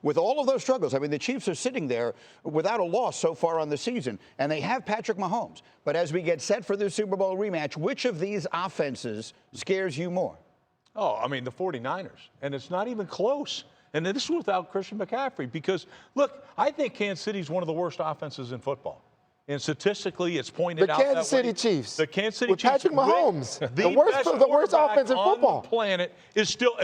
with all of those struggles, I mean, the Chiefs are sitting there without a loss so far on the season, and they have Patrick Mahomes. But as we get set for the Super Bowl rematch, which of these offenses scares you more? Oh, I mean, the 49ers. And it's not even close. And this is without Christian McCaffrey. Because, look, I think Kansas City is one of the worst offenses in football. And statistically, it's pointed out that way. The Kansas City Chiefs. The Kansas City with Chiefs. Patrick Mahomes. The worst offense in football. On the planet is still,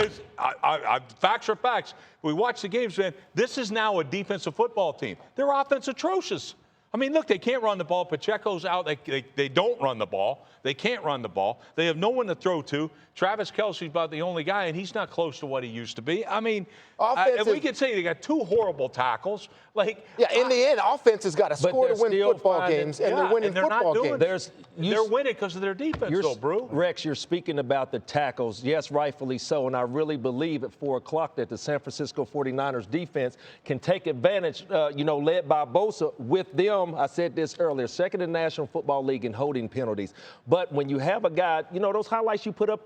facts are facts. We watch the games, man. This is now a defensive football team. Their offense atrocious. I mean, look, they can't run the ball. Pacheco's out. They don't run the ball. They can't run the ball. They have no one to throw to. Travis Kelce's about the only guy, and he's not close to what he used to be. I mean, if we could say they got two horrible tackles. In the end, offense has got to score to win football games, and they're winning football games. They're winning because of their defense, though, Brew. Rex, you're speaking about the tackles. Yes, rightfully so, and I really believe at 4 o'clock that the San Francisco 49ers defense can take advantage, led by Bosa. With them, I said this earlier, second in the National Football League in holding penalties. But when you have a guy, those highlights you put up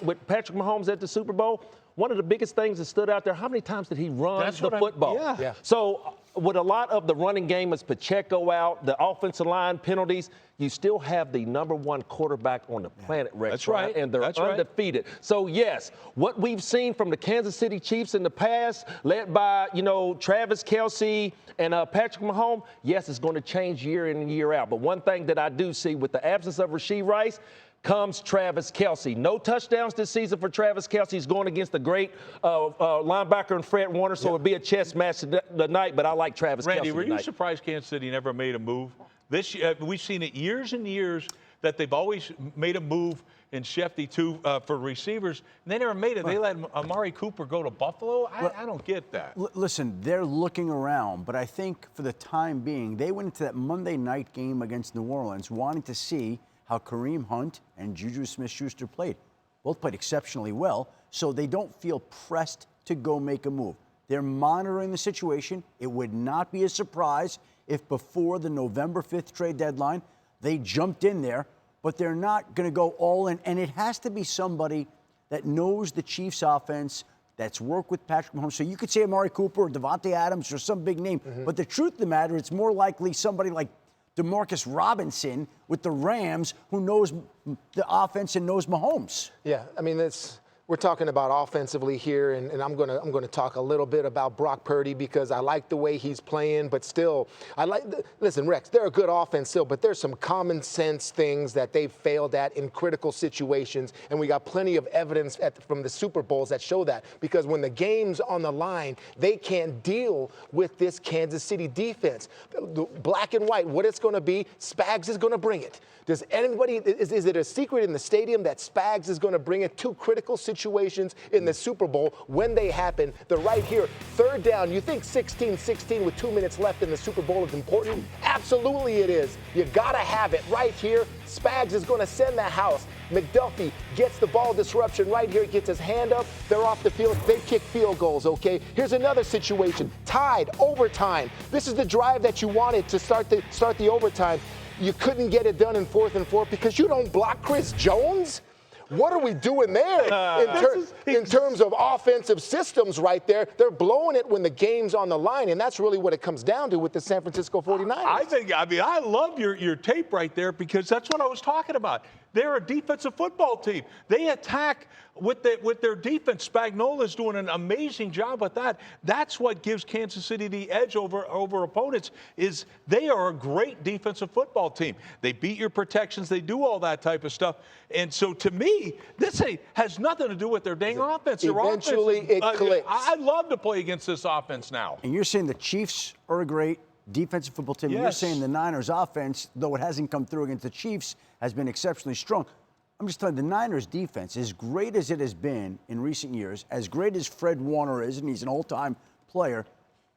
with Patrick Mahomes at the Super Bowl, one of the biggest things that stood out there, how many times did he run the football? Yeah. So with a lot of the running game as Pacheco out, the offensive line penalties, you still have the number 1 quarterback on the planet, Rex. That's right. And they're undefeated. Right. So, yes, what we've seen from the Kansas City Chiefs in the past, led by, Travis Kelce and Patrick Mahomes, yes, it's going to change year in and year out. But one thing that I do see with the absence of Rashee Rice comes Travis Kelce. No touchdowns this season for Travis Kelce. He's going against the great linebacker and Fred Warner, so it'll be a chess match tonight, but I like Travis Kelce Randy, were you tonight. surprised Kansas City never made a move? This year, we've seen it years and years that they've always made a move in Schefter too for receivers, and they never made it. They let Amari Cooper go to Buffalo. I don't get that. Listen, they're looking around, but I think for the time being, they went into that Monday night game against New Orleans wanting to see how Kareem Hunt and Juju Smith-Schuster played. Both played exceptionally well, so they don't feel pressed to go make a move. They're monitoring the situation. It would not be a surprise if before the November 5th trade deadline, they jumped in there, but they're not going to go all in. And it has to be somebody that knows the Chiefs offense, that's worked with Patrick Mahomes. So you could say Amari Cooper or Devontae Adams or some big name, but the truth of the matter, it's more likely somebody like DeMarcus Robinson with the Rams who knows the offense and knows Mahomes. Yeah, I mean, we're talking about offensively here, and I'm gonna talk a little bit about Brock Purdy because I like the way he's playing, but still, listen, Rex, they're a good offense still, but there's some common sense things that they've failed at in critical situations, and we got plenty of evidence from the Super Bowls that show that, because when the game's on the line, they can't deal with this Kansas City defense. The black and white, what it's gonna be, Spags is gonna bring it. Does anybody, is it a secret in the stadium that Spags is gonna bring it? Two critical situations in the Super Bowl when they happen. They're right here. 3rd down. You think 16-16 with 2 minutes left in the Super Bowl is important? Absolutely it is. You got to have it right here. Spags is going to send the house. McDuffie gets the ball disruption right here, gets his hand up. They're off the field. They kick field goals, okay? Here's another situation. Tied, overtime. This is the drive that you wanted to start the overtime. You couldn't get it done in 4th and 4 because you don't block Chris Jones? What are we doing there in terms of offensive systems right there? They're blowing it when the game's on the line, and that's really what it comes down to with the San Francisco 49ers. I love your tape right there because that's what I was talking about. They're a defensive football team. They attack with their defense. Spagnola's doing an amazing job with that. That's what gives Kansas City the edge over opponents is they are a great defensive football team. They beat your protections. They do all that type of stuff. And so to me, this has nothing to do with their dang offense. Eventually it clicks. I'd love to play against this offense now. And you're saying the Chiefs are a great defensive football team. Yes. You're saying the Niners offense, though it hasn't come through against the Chiefs, has been exceptionally strong. I'm just telling you, the Niners defense, as great as it has been in recent years, as great as Fred Warner is, and he's an all-time player,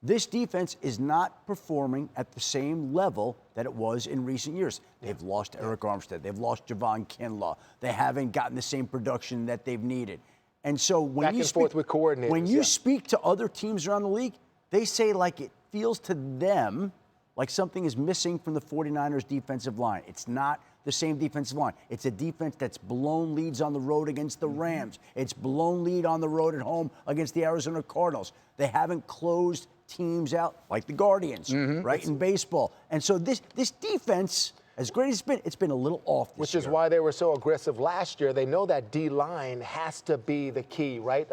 this defense is not performing at the same level that it was in recent years. They've lost Eric Armstead. They've lost Javon Kinlaw. They haven't gotten the same production that they've needed. And so when you speak with coordinators, when you speak to other teams around the league, they say like it feels to them like something is missing from the 49ers defensive line. It's not the same defensive line. It's a defense that's blown leads on the road against the Rams. It's blown lead on the road at home against the Arizona Cardinals. They haven't closed teams out like the Guardians, right, in baseball. And so this defense, as great as it's been a little off this Which year. is why they were so aggressive last year. They know that D-line has to be the key, right?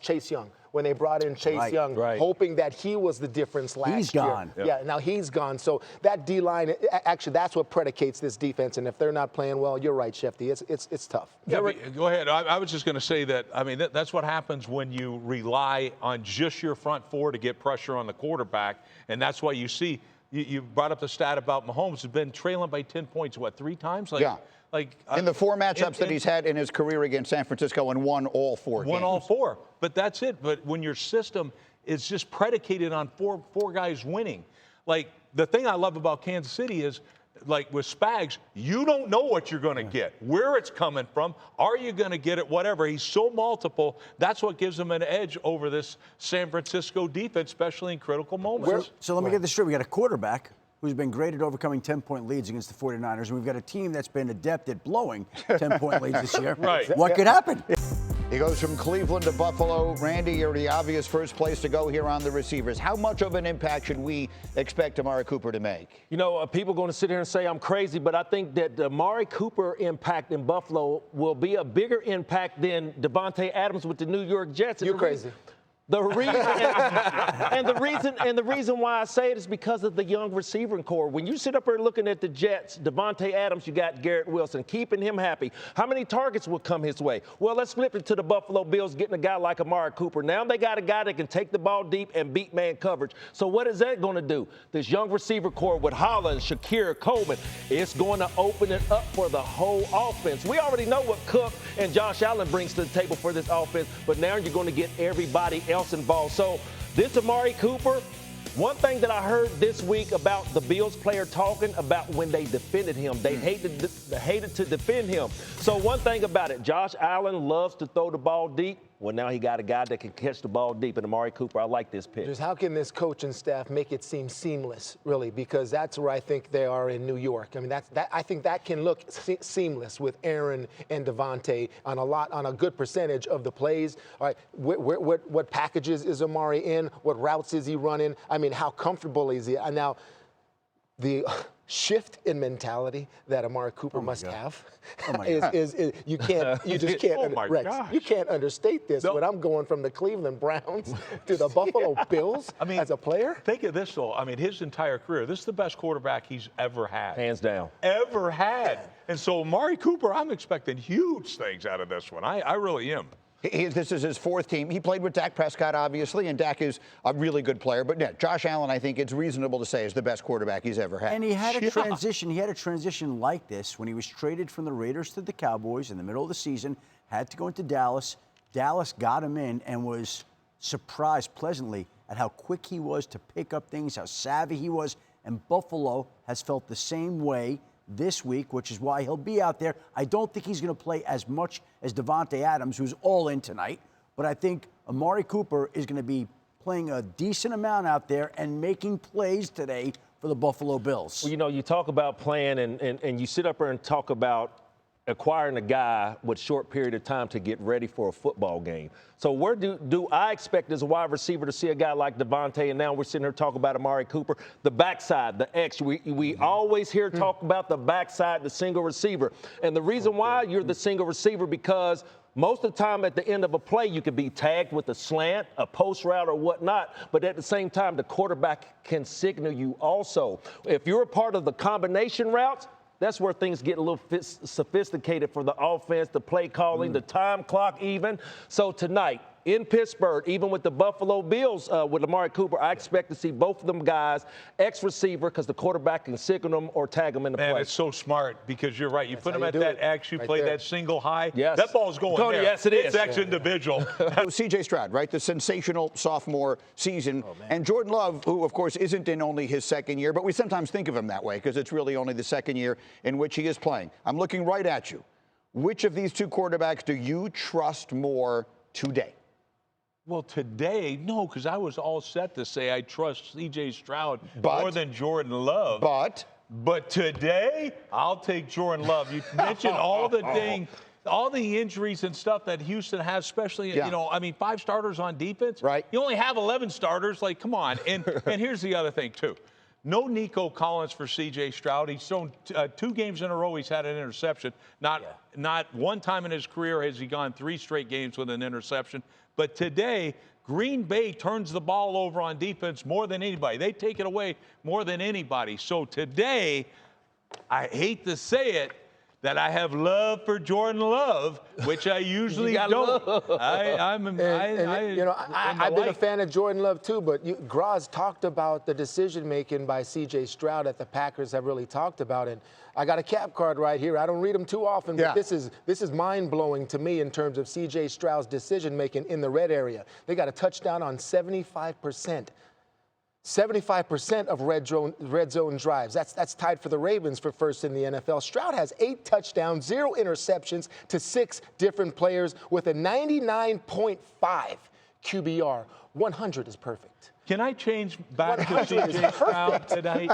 Chase Young. When they brought in Chase Young, hoping that he was the difference last year. He's gone. Yeah, now he's gone. So that D-line, actually, that's what predicates this defense. And if they're not playing well, you're right, Schefty. It's tough. Yeah, go ahead. I was just going to say that, I mean, that's what happens when you rely on just your front four to get pressure on the quarterback. And that's why you see, you brought up the stat about Mahomes has been trailing by 10 points, what, 3 times? In the 4 matchups that he's had in his career against San Francisco and won all 4 games. Won all 4. But that's it. But when your system is just predicated on four guys winning, like the thing I love about Kansas City is, like with Spags, you don't know what you're going to get, where it's coming from. Are you going to get it? Whatever. He's so multiple. That's what gives him an edge over this San Francisco defense, especially in critical moments. So let me get this straight. We got a quarterback who's been great at overcoming 10-point leads against the 49ers. And we've got a team that's been adept at blowing 10-point leads this year. Right. What could happen? He goes from Cleveland to Buffalo. Randy, you're the obvious first place to go here on the receivers. How much of an impact should we expect Amari Cooper to make? You know, people are going to sit here and say I'm crazy, but I think that the Amari Cooper impact in Buffalo will be a bigger impact than Devontae Adams with the New York Jets. You're crazy. The reason and the reason why I say it is because of the young receiving core. When you sit up here looking at the Jets, Devontae Adams, you got Garrett Wilson, keeping him happy. How many targets will come his way? Well, let's flip it to the Buffalo Bills, getting a guy like Amari Cooper. Now they got a guy that can take the ball deep and beat man coverage. So what is that going to do? This young receiver core with Holland, Shakir, Coleman, it's going to open it up for the whole offense. We already know what Cook and Josh Allen brings to the table for this offense, but now you're going to get everybody else involved. So this Amari Cooper, one thing that I heard this week about the Bills player talking about when they defended him, they hated to defend him. So one thing about it, Josh Allen loves to throw the ball deep. Well, now he got a guy that can catch the ball deep. And Amari Cooper, I like this pick. Just how can this coaching staff make it seem seamless, really? Because that's where I think they are in New York. I mean, I think that can look seamless with Aaron and Devontae on a good percentage of the plays. All right, what packages is Amari in? What routes is he running? I mean, how comfortable is he? And now, the shift in mentality that Amari Cooper must have is you just can't Rex, you can't understate this. When I'm going from the Cleveland Browns to the Buffalo Bills as a player. Think of this though. I mean, his entire career, this is the best quarterback he's ever had. Hands down. Ever had. And so Amari Cooper, I'm expecting huge things out of this one. I really am. This is his 4th team. He played with Dak Prescott, obviously, and Dak is a really good player. But yeah, Josh Allen, I think it's reasonable to say, is the best quarterback he's ever had. And he had a transition. He had a transition like this when he was traded from the Raiders to the Cowboys in the middle of the season, had to go into Dallas. Dallas got him in and was surprised pleasantly at how quick he was to pick up things, how savvy he was. And Buffalo has felt the same way this week, which is why he'll be out there. I don't think he's going to play as much as Devontae Adams, who's all in tonight, but I think Amari Cooper is going to be playing a decent amount out there and making plays today for the Buffalo Bills. Well, you know, you talk about playing and you sit up there and talk about acquiring a guy with short period of time to get ready for a football game. So where do I expect as a wide receiver to see a guy like Devontae, and now we're sitting here talking about Amari Cooper, the backside, the X. We always hear talk about the backside, the single receiver. And the reason why you're the single receiver, because most of the time at the end of a play, you can be tagged with a slant, a post route, or whatnot. But at the same time, the quarterback can signal you also. If you're a part of the combination routes, that's where things get a little sophisticated for the offense, the play calling, the time clock even. So tonight, in Pittsburgh, even with the Buffalo Bills with Amari Cooper, I expect to see both of them guys X-receiver because the quarterback can signal them or tag them in the play. Man, it's so smart because you're right. You put them at that X, you play that single high. Yes. That ball's going Tony, there. yes, it is. It's X-individual. C.J. Stroud, right? The sensational sophomore season. And Jordan Love, who, of course, isn't in only his 2nd year, but we sometimes think of him that way because it's really only the 2nd year in which he is playing. I'm looking right at you. Which of these 2 quarterbacks do you trust more today? Well, today, no, because I was all set to say I trust C.J. Stroud more than Jordan Love. But But today, I'll take Jordan Love. You mentioned all the injuries and stuff that Houston has, especially, 5 starters on defense. Right. You only have 11 starters. Like, come on. And here's the other thing, too. No Nico Collins for C.J. Stroud. He's thrown 2 games in a row. He's had an interception. Not one time in his career has he gone 3 straight games with an interception. But today, Green Bay turns the ball over on defense more than anybody. They take it away more than anybody. So today, I hate to say it, that I have love for Jordan Love, which I usually don't. I've been a fan of Jordan Love too, but Graz talked about the decision making by C.J. Stroud that the Packers have really talked about, and I got a cap card right here. I don't read them too often, but this is mind blowing to me in terms of C.J. Stroud's decision making in the red area. They got a touchdown on 75%. 75% of red zone drives. That's tied for the Ravens for first in the NFL. Stroud has 8 touchdowns, 0 interceptions to 6 different players with a 99.5 QBR. 100 is perfect. Can I change back to C.J. Stroud tonight?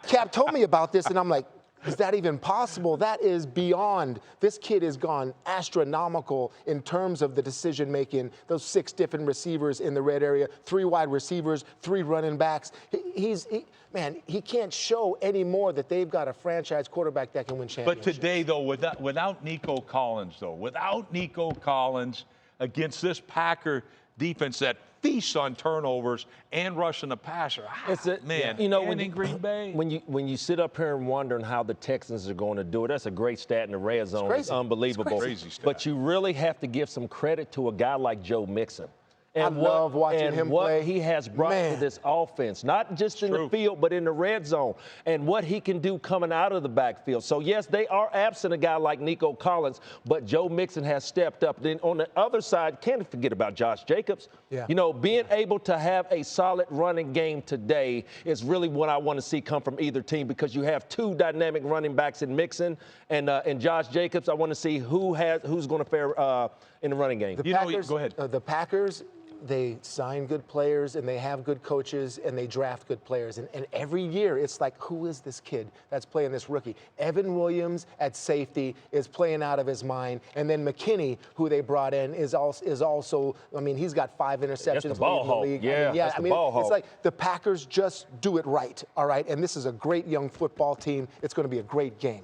Cap told me about this, and I'm like, is that even possible? That is beyond. This kid has gone astronomical in terms of the decision making. Those 6 different receivers in the red area, 3 wide receivers, 3 running backs. He can't show anymore that they've got a franchise quarterback that can win championships. But today, though, without Nico Collins, against this Packer defense that feasts on turnovers and rushing the passer. In Green Bay. When you sit up here and wondering how the Texans are going to do it, that's a great stat in the red zone. It's unbelievable. It's crazy stat. But you really have to give some credit to a guy like Joe Mixon. I love watching him play. What he has brought to this offense, not just in the field, but in the red zone, and what he can do coming out of the backfield. So, yes, they are absent a guy like Nico Collins, but Joe Mixon has stepped up. Then on the other side, can't forget about Josh Jacobs. Being able to have a solid running game today is really what I want to see come from either team, because you have 2 dynamic running backs in Mixon and Josh Jacobs. I want to see who's going to fare in the running game. Go ahead. The Packers, they sign good players and they have good coaches and they draft good players. And every year it's like, who is this kid that's playing this rookie? Evan Williams at safety is playing out of his mind. And then McKinney, who they brought in, is also he's got 5 interceptions the ball in the league. It's like the Packers just do it right, all right? And this is a great young football team. It's going to be a great game.